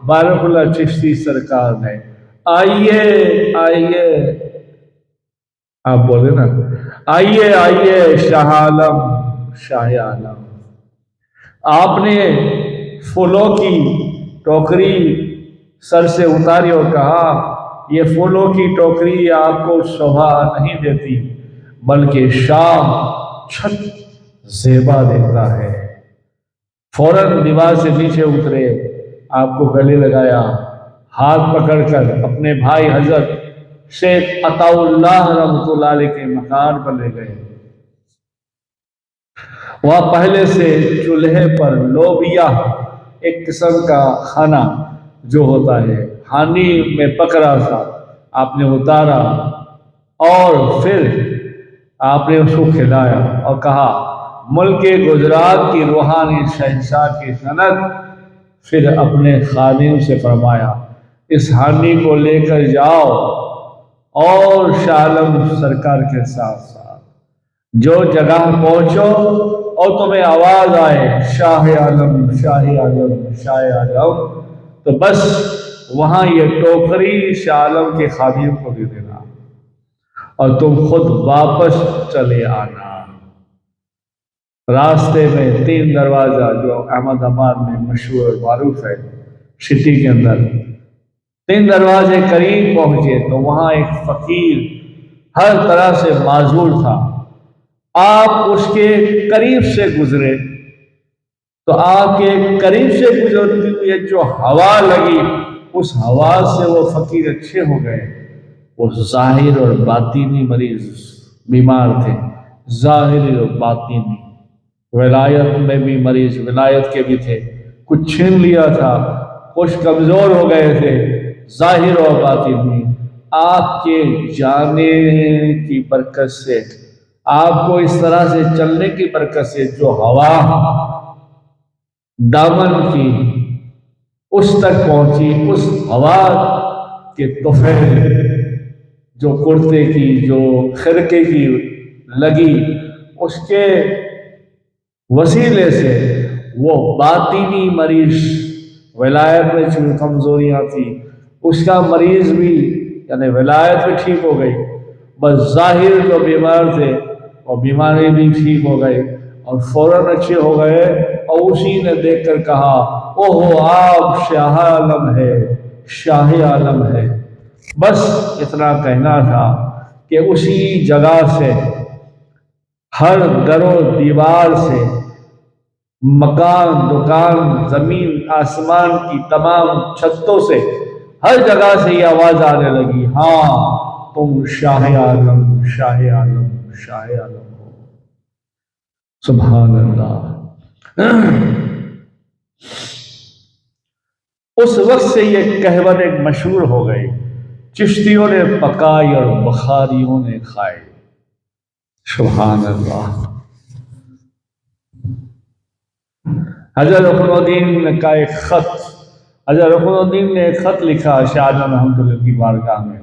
Speaker 1: بارک اللہ چشتی سرکار نے آئیے آئیے، آپ بولے نا آئیے آئیے شاہ عالم شاہ عالم۔ آپ نے پھولوں کی ٹوکری سر سے اتاری اور کہا یہ پھولوں کی ٹوکری آپ کو شوبھا نہیں دیتی بلکہ شاہ چھت زیبا دیتا ہے۔ فوراً دیوار سے نیچے اترے، آپ کو گلے لگایا، ہاتھ پکڑ کر اپنے بھائی حضرت شیخ عطا اللہ رحمۃ اللہ علیہ کے مکان پر لے گئے۔ وہاں پہلے سے چولہے پر لوبیا ایک قسم کا کھانا جو ہوتا ہے ہانی میں پک رہا تھا، آپ نے اتارا اور پھر آپ نے اس کو کھلایا اور کہا ملک گجرات کی روحانی شہنشاہ کی سند۔ پھر اپنے خادم سے فرمایا اس ہانی کو لے کر جاؤ اور شاہ عالم سرکار کے ساتھ ساتھ جو جگہ پہنچو اور تمہیں آواز آئے شاہ عالم شاہ عالم شاہ عالم تو بس وہاں یہ ٹوکری شاہ عالم کے خادم کو دے دینا اور تم خود واپس چلے آنا۔ راستے میں 3 دروازہ جو احمد آباد میں مشہور اور معروف ہے سٹی کے اندر، 3 دروازے قریب پہنچے تو وہاں ایک فقیر ہر طرح سے معذور تھا۔ آپ اس کے قریب سے گزرے تو آپ کے قریب سے گزرتی ہوئی جو ہوا لگی اس ہوا سے وہ فقیر اچھے ہو گئے۔ وہ ظاہر اور باطینی مریض بیمار تھے، ظاہری اور باطینی، ولایت میں بھی مریض ولایت کے بھی تھے، کچھ چھین لیا تھا، کچھ کمزور ہو گئے تھے ظاہر اور باطینی۔ آپ کے جانے کی برکت سے، آپ کو اس طرح سے چلنے کی برکت سے جو ہوا دامن کی اس تک پہنچی، اس ہوا کے طفیل جو کرتے کی جو خرقے کی لگی اس کے وسیلے سے وہ باطینی مریض، ولایت میں جو کمزوریاں تھی اس کا مریض بھی یعنی ولایت بھی ٹھیک ہو گئی، بس ظاہر جو بیمار تھے اور بیماری بھی ٹھیک ہو گئے اور فوراً اچھے ہو گئے۔ اور اسی نے دیکھ کر کہا اوہ آپ شاہ عالم ہے شاہ عالم ہے۔ بس اتنا کہنا تھا کہ اسی جگہ سے ہر در و دیوار سے، مکان دکان زمین آسمان کی تمام چھتوں سے، ہر جگہ سے یہ آواز آنے لگی ہاں تم شاہ عالم شاہ عالم شاہ عالم ہو۔ سبحان اللہ۔ اس وقت سے یہ کہوت ایک مشہور ہو گئی، چشتیوں نے پکائی اور بخاریوں نے کھائی۔ سبحان اللہ۔ حضرت رکن الدین کا ایک خط، حضرت رکن الدین نے ایک خط لکھا شاہ عالم رحمۃ اللہ کی بارگاہ میں،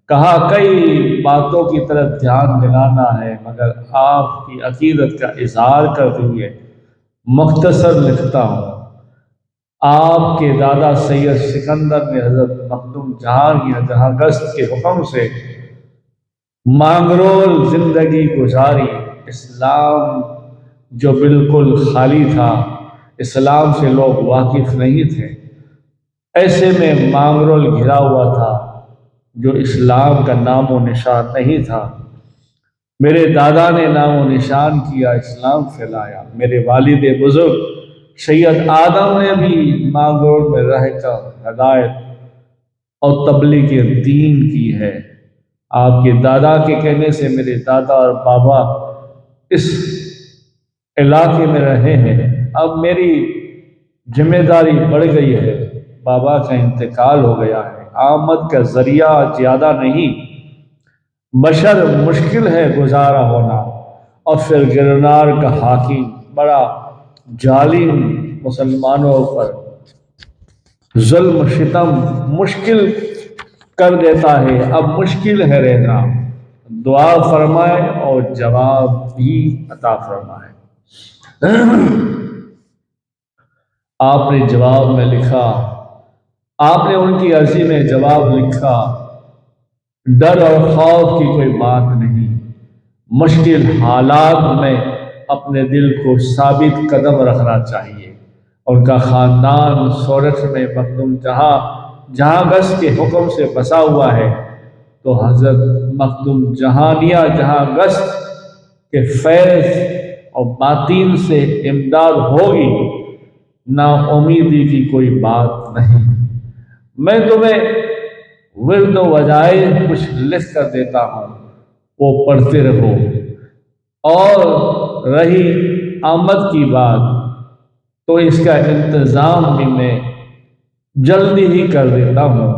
Speaker 1: کہا کئی باتوں کی طرف دھیان دلانا ہے مگر آپ کی عقیدت کا اظہار کرتے ہوئے مختصر لکھتا ہوں۔ آپ کے دادا سید سکندر نے حضرت مخدوم جہانگیر جہاں گشت کے حکم سے مانگرول زندگی گزاری، اسلام جو بالکل خالی تھا، اسلام سے لوگ واقف نہیں تھے، ایسے میں مانگرول گھرا ہوا تھا جو اسلام کا نام و نشان نہیں تھا۔ میرے دادا نے نام و نشان کیا، اسلام پھیلایا۔ میرے والد بزرگ سید آدم نے بھی مانگرول میں رہ کر ہدایت اور تبلیغ دین کی ہے۔ آپ کے دادا کے کہنے سے میرے دادا اور بابا اس علاقے میں رہے ہیں۔ اب میری ذمہ داری بڑھ گئی ہے، بابا کا انتقال ہو گیا ہے، آمد کا ذریعہ زیادہ نہیں، بشر مشکل ہے گزارا ہونا، اور پھر گرنار کا حاکم بڑا ظالم مسلمانوں پر ظلم ستم مشکل کر دیتا ہے۔ اب مشکل ہے رہنا، دعا فرمائے اور جواب بھی عطا فرمائے۔ آپ نے جواب میں لکھا، آپ نے ان کی عرضی میں جواب لکھا، ڈر اور خوف کی کوئی بات نہیں، مشکل حالات میں اپنے دل کو ثابت قدم رکھنا چاہیے۔ ان کا خاندان سورت میں مخدوم جہاں گس کے حکم سے بسا ہوا ہے، تو حضرت مخدوم جہانیہ جہاں گس کے فیض اور باطین سے امداد ہوگی، نا امیدی کی کوئی بات نہیں۔ میں تمہیں ورد و وظائف کچھ لکھ کر دیتا ہوں، وہ پڑھتے رہو، اور رہی آمد کی بات تو اس کا انتظام بھی میں جلدی ہی کر دیتا ہوں،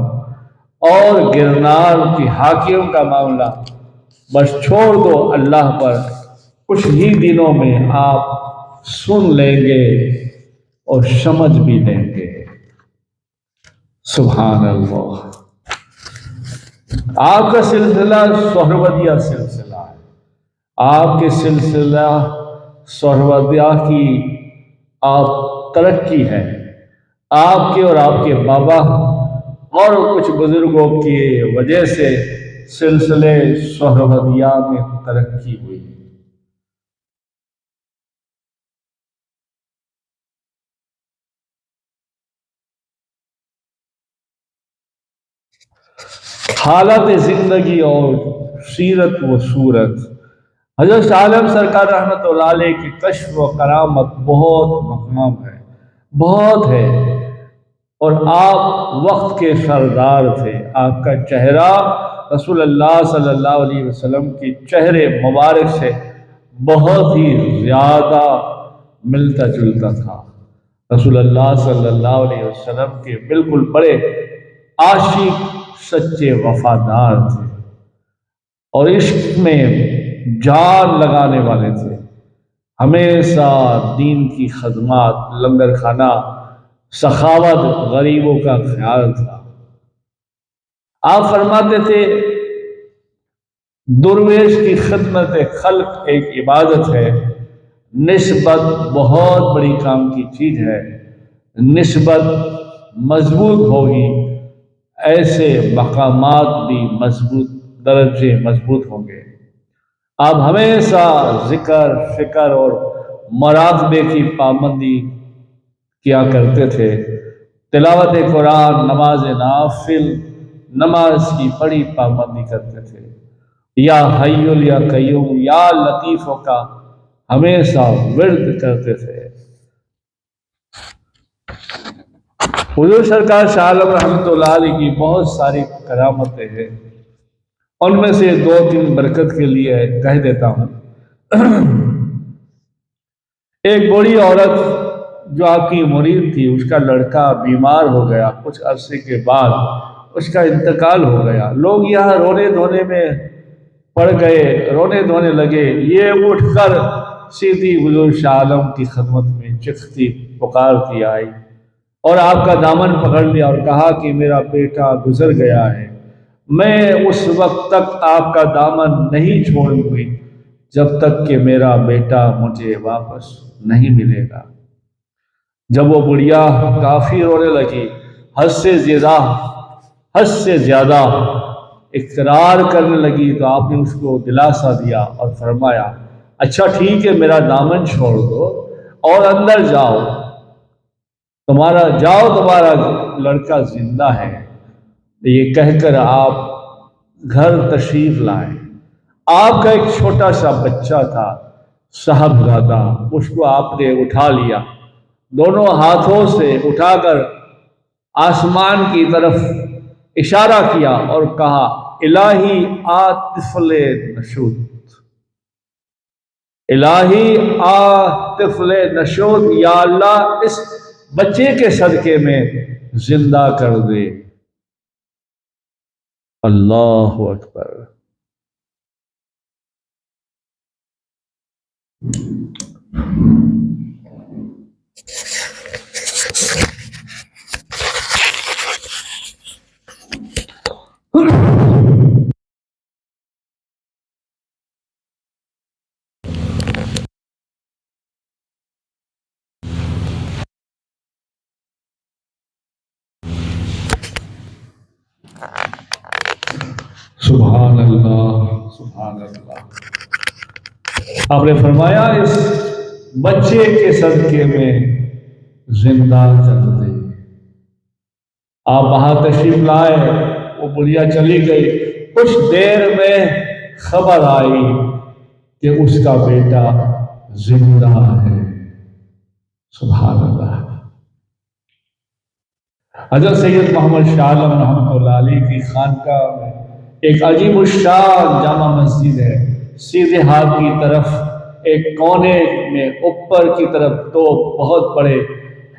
Speaker 1: اور گرنار کی حاکم کا معاملہ بس چھوڑ دو اللہ پر، کچھ ہی دنوں میں آپ سن لیں گے اور سمجھ بھی لیں گے۔ سبحان اللہ۔ آپ کا سلسلہ سہروردیہ سلسلہ ہے، آپ کے سلسلہ سہروردیہ کی آپ ترقی ہے، آپ کے اور آپ کے بابا اور کچھ بزرگوں کی وجہ سے سلسلے سہروردیہ میں ترقی ہوئی۔ حالت زندگی اور سیرت و صورت۔ حضرت شاہ عالم سرکار رحمۃ اللہ علیہ کی کشف و کرامت بہت مقام ہے، بہت ہے، اور آپ وقت کے سردار تھے۔ آپ کا چہرہ رسول اللہ صلی اللہ علیہ وسلم کے چہرے مبارک سے بہت ہی زیادہ ملتا جلتا تھا۔ رسول اللہ صلی اللہ علیہ وسلم کے بالکل بڑے عاشق، سچے وفادار تھے، اور عشق میں جان لگانے والے تھے۔ ہمیشہ دین کی خدمات، لنگر کھانا، سخاوت، غریبوں کا خیال تھا۔ آپ فرماتے تھے درویش کی خدمت خلق ایک عبادت ہے، نسبت بہت بڑی کام کی چیز ہے، نسبت مضبوط ہوگی، ایسے مقامات بھی مضبوط درجے مضبوط ہوں گے۔ آپ ہمیشہ ذکر، فکر اور مراقبے کی پابندی کیا کرتے تھے، تلاوت قرآن، نماز نافل، نماز کی بڑی پابندی کرتے تھے، یا حی یا قیوم یا لطیفوں کا ہمیشہ ورد کرتے تھے۔ حضور سرکار شاہ عالم رحمۃ اللہ علیہ کی بہت ساری کرامتیں ہیں، ان میں سے دو تین برکت کے لیے کہہ دیتا ہوں۔ ایک بوڑھی عورت جو آپ کی مرید تھی، اس کا لڑکا بیمار ہو گیا، کچھ عرصے کے بعد اس کا انتقال ہو گیا۔ لوگ یہاں رونے دھونے میں پڑ گئے، رونے دھونے لگے۔ یہ اٹھ کر سیدھی حضور شاہ عالم کی خدمت میں چیختی پکارتی آئی، اور آپ کا دامن پکڑ لیا اور کہا کہ میرا بیٹا گزر گیا ہے، میں اس وقت تک آپ کا دامن نہیں چھوڑوں گی جب تک کہ میرا بیٹا مجھے واپس نہیں ملے گا۔ جب وہ بڑھیا کافی رونے لگی، حد سے زیادہ اقرار کرنے لگی، تو آپ نے اس کو دلاسا دیا اور فرمایا اچھا ٹھیک ہے، میرا دامن چھوڑ دو اور اندر جاؤ، تمہارا لڑکا زندہ ہے، یہ کہہ کر آپ گھر تشریف لائیں۔ آپ کا ایک چھوٹا سا بچہ تھا صاحبزادہ، اس کو آپ نے اٹھا لیا، دونوں ہاتھوں سے اٹھا کر آسمان کی طرف اشارہ کیا اور کہا الہی آ طفل نشود، الہی آ طفل نشود، یا اللہ اس بچے کے صدقے میں زندہ کر دے۔ اللہ اکبر۔ سبحان اللہ، سبحان اللہ۔ آپ نے فرمایا اس بچے کے صدقے میں زندہ کر دے۔ آپ وہاں تشریف لائے، وہ بڑھیا چلی گئی، کچھ دیر میں خبر آئی کہ اس کا بیٹا زندہ ہے۔ سبحان اللہ۔ حضرت سید محمد شاہ عالم رحمۃ اللہ علیہ کی خانقاہ میں ایک عجیب الشان جامع مسجد ہے، سیدھے ہاتھ کی طرف ایک کونے میں اوپر کی طرف دو بہت بڑے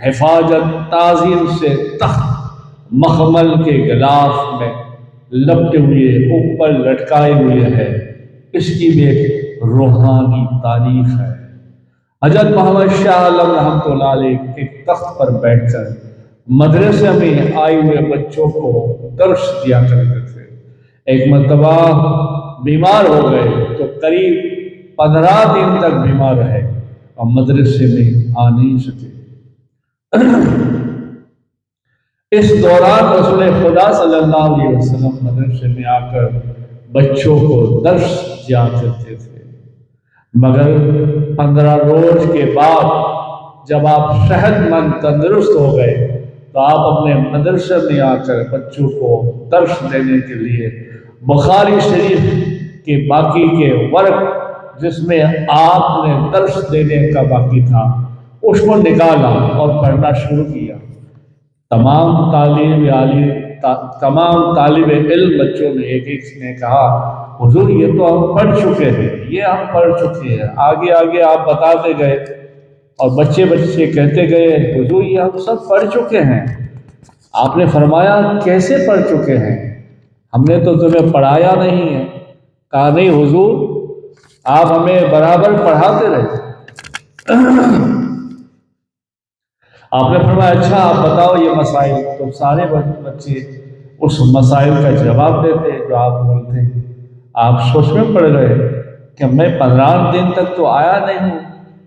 Speaker 1: حفاظت تعظیم سے تخت مخمل کے غلاف میں لپٹے ہوئے اوپر لٹکائے ہوئے ہے، اس کی بھی ایک روحانی تاریخ ہے۔ حضرت محمد شاہ عالم رحمۃ اللہ علیہ ایک تخت پر بیٹھ کر مدرسے میں آئے ہوئے بچوں کو درس دیا کرتے تھے۔ ایک مرتبہ بیمار ہو گئے تو قریب 15 دن تک بیمار رہے اور مدرسے میں آ نہیں سکے۔ اس دوران رسول خدا صلی اللہ علیہ وسلم مدرسے میں آ کر بچوں کو درس دیا کرتے تھے، مگر 15 روز کے بعد جب آپ صحت مند تندرست ہو گئے تو آپ اپنے مدرسے میں آ کر بچوں کو درس دینے کے لیے بخاری شریف کے باقی کے ورق جس میں آپ نے درس دینے کا باقی تھا اس کو نکالا اور پڑھنا شروع کیا۔ تمام طالب علم بچوں نے ایک نے کہا حضور یہ تو ہم پڑھ چکے ہیں، یہ ہم پڑھ چکے ہیں، آگے آگے آپ بتاتے گئے اور بچے کہتے گئے حضور یہ ہم سب پڑھ چکے ہیں۔ آپ نے فرمایا کیسے پڑھ چکے ہیں؟ ہم نے تو تمہیں پڑھایا نہیں ہے۔ کہا نہیں حضور آپ ہمیں برابر پڑھاتے رہے۔ آپ نے فرمایا اچھا آپ بتاؤ یہ مسائل، تو سارے بچے اس مسائل کا جواب دیتے جو آپ بولتے ہیں۔ آپ سوچ میں پڑ گئے کہ میں 15 دن تک تو آیا نہیں ہوں،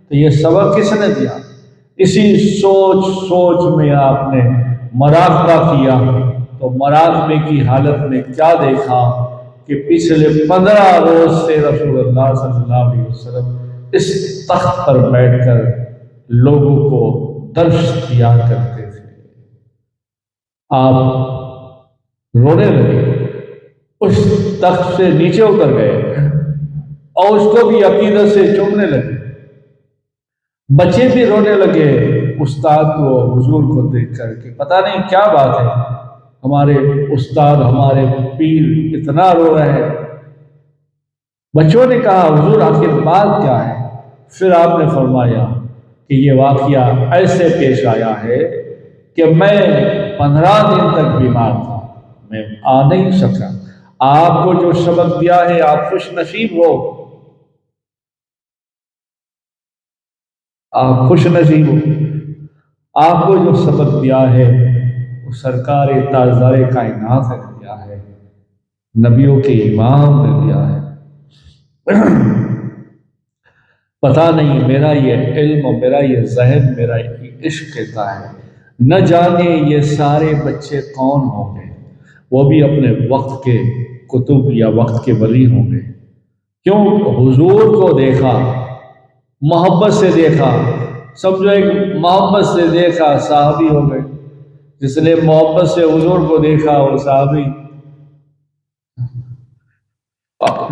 Speaker 1: تو یہ سبق کس نے دیا؟ اسی سوچ میں آپ نے مراقبہ کیا تو مراقبے کی حالت میں کیا دیکھا کہ پچھلے 15 روز سے رسول اللہ صلی اللہ علیہ وسلم اس تخت پر بیٹھ کر لوگوں کو درس دیا کرتے تھے۔ آپ رونے لگے، اس تخت سے نیچے اتر گئے اور اس کو بھی عقیدت سے چومنے لگے۔ بچے بھی رونے لگے استاد کو حضور کو دیکھ کر کہ پتہ نہیں کیا بات ہے، ہمارے استاد ہمارے پیر اتنا رو رہے ہیں۔ بچوں نے کہا حضور آخر بات کیا ہے؟ پھر آپ نے فرمایا کہ یہ واقعہ ایسے پیش آیا ہے کہ میں 15 دن تک بیمار تھا، میں آ نہیں سکا۔ آپ کو جو سبق دیا ہے آپ خوش نصیب ہو، آپ خوش نصیب ہو۔ آپ کو جو سبق دیا ہے وہ سرکار تاجدار کائنات نے دیا ہے، نبیوں کے امام نے دیا ہے۔ پتہ نہیں میرا یہ علم اور میرا یہ ذہن میرا یہ عشق کہتا ہے، نہ جانے یہ سارے بچے کون ہوں گے، وہ بھی اپنے وقت کے کتب یا وقت کے ولی ہوں گے۔ کیوں؟ حضور کو دیکھا، محبت سے دیکھا، سمجھو ایک محبت سے دیکھا صحابی ہو گئے، جس نے محبت سے حضور کو دیکھا وہ صحابی،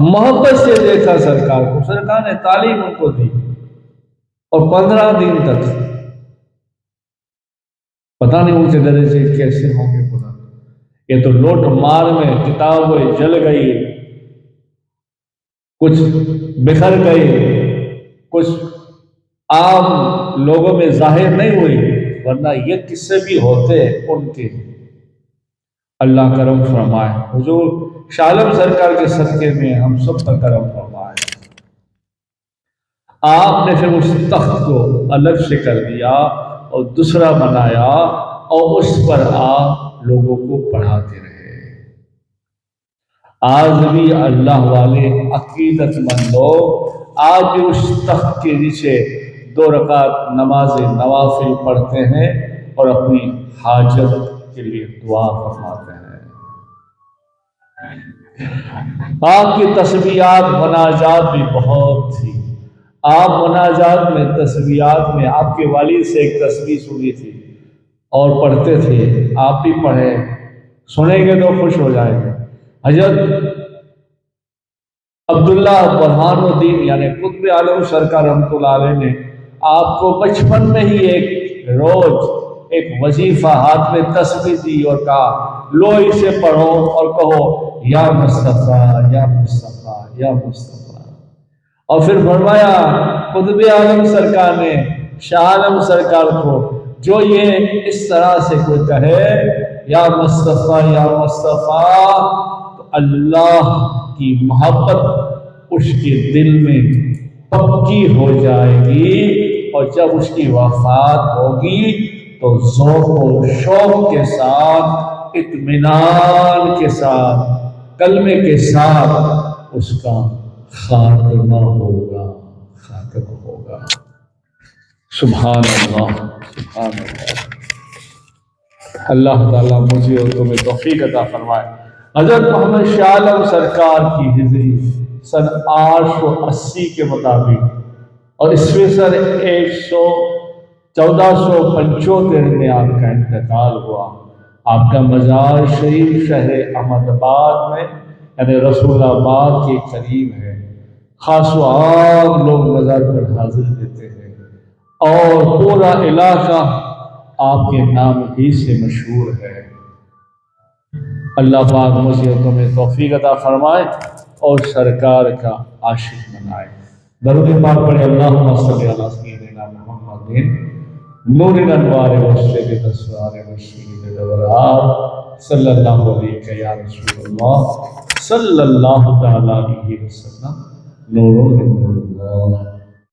Speaker 1: محبت سے دیکھا سرکار کو، سرکار نے تعلیم ان کو دی، اور 15 دن تک پتہ نہیں ان کے درجے کیسے ہوں گے خدا، یہ تو لوٹ مار میں کتابیں جل گئی، کچھ بکھر گئی، کچھ عام لوگوں میں ظاہر نہیں ہوئی، ورنہ یہ قصے بھی ہوتے ان کے۔ اللہ کرم فرمائے، حضور شاہ عالم سرکار کے صدقے میں ہم سب پر کرم فرمائے۔ آپ نے پھر اس تخت کو الگ سے کر دیا اور دوسرا بنایا، اور اس پر آپ لوگوں کو پڑھاتے رہے۔ آج بھی اللہ والے عقیدت مند لوگ آج بھی اس تخت کے نیچے 2 رکعت نماز نوافل پڑھتے ہیں اور اپنی حاجت کے لیے دعا فرماتے ہیں۔ آپ کی تسبیحات مناجات بھی بہت تھی، آپ مناجات میں تسبیحات میں آپ کے والد سے ایک تسبیح سنی تھی اور پڑھتے تھے، آپ بھی پڑھیں، سنیں گے تو خوش ہو جائیں گے۔ حضرت عبداللہ برہان الدین یعنی قطب عالم سرکار رحمۃ اللہ علیہ نے آپ کو بچپن میں ہی ایک روز ایک وظیفہ ہاتھ میں تسبیح دی اور کہا لو اسے پڑھو اور کہو یا مصطفیٰ یا مصطفیٰ یا مصطفیٰ، اور پھر فرمایا قطب عالم سرکار نے شاہ عالم سرکار کو جو یہ اس طرح سے کوئی کہے یا مصطفیٰ یا مصطفیٰ، تو اللہ کی محبت اس کے دل میں پکی ہو جائے گی، اور جب اس کی وفات ہوگی تو ذوق و شوق کے ساتھ، اطمینان کے ساتھ، کلمے کے ساتھ اس کا خاتمہ ہوگا، خاتمہ ہوگا۔ سبحان اللہ، سبحان اللہ۔ اللہ تعالیٰ مجھے اور تمہیں توفیق عطا فرمائے۔ حضرت محمد شاہ عالم سرکار کی ہجری سن 880 کے مطابق اور عیسوی سن 1475 میں آپ کا انتقال ہوا۔ آپ کا مزار شریف شہر احمد آباد میں یعنی رسول آباد کے قریب ہے۔ خاص و عام لوگ مزار پر حاضر دیتے ہیں اور پورا علاقہ آپ کے نام ہی سے مشہور ہے۔ اللہ پاک مجھے تمہیں توفیق عطا فرمائے اور سرکار کا عاشق بنائے۔ درود پاک پڑھے، اللہم صلی علی سیدنا محمد نور الانوار والشہد الاسرار والشہید الابرار صلی اللہ علیہ یا رسول اللہ صلی اللہ تعالی علیہ وسلم، نور من نور اللہ۔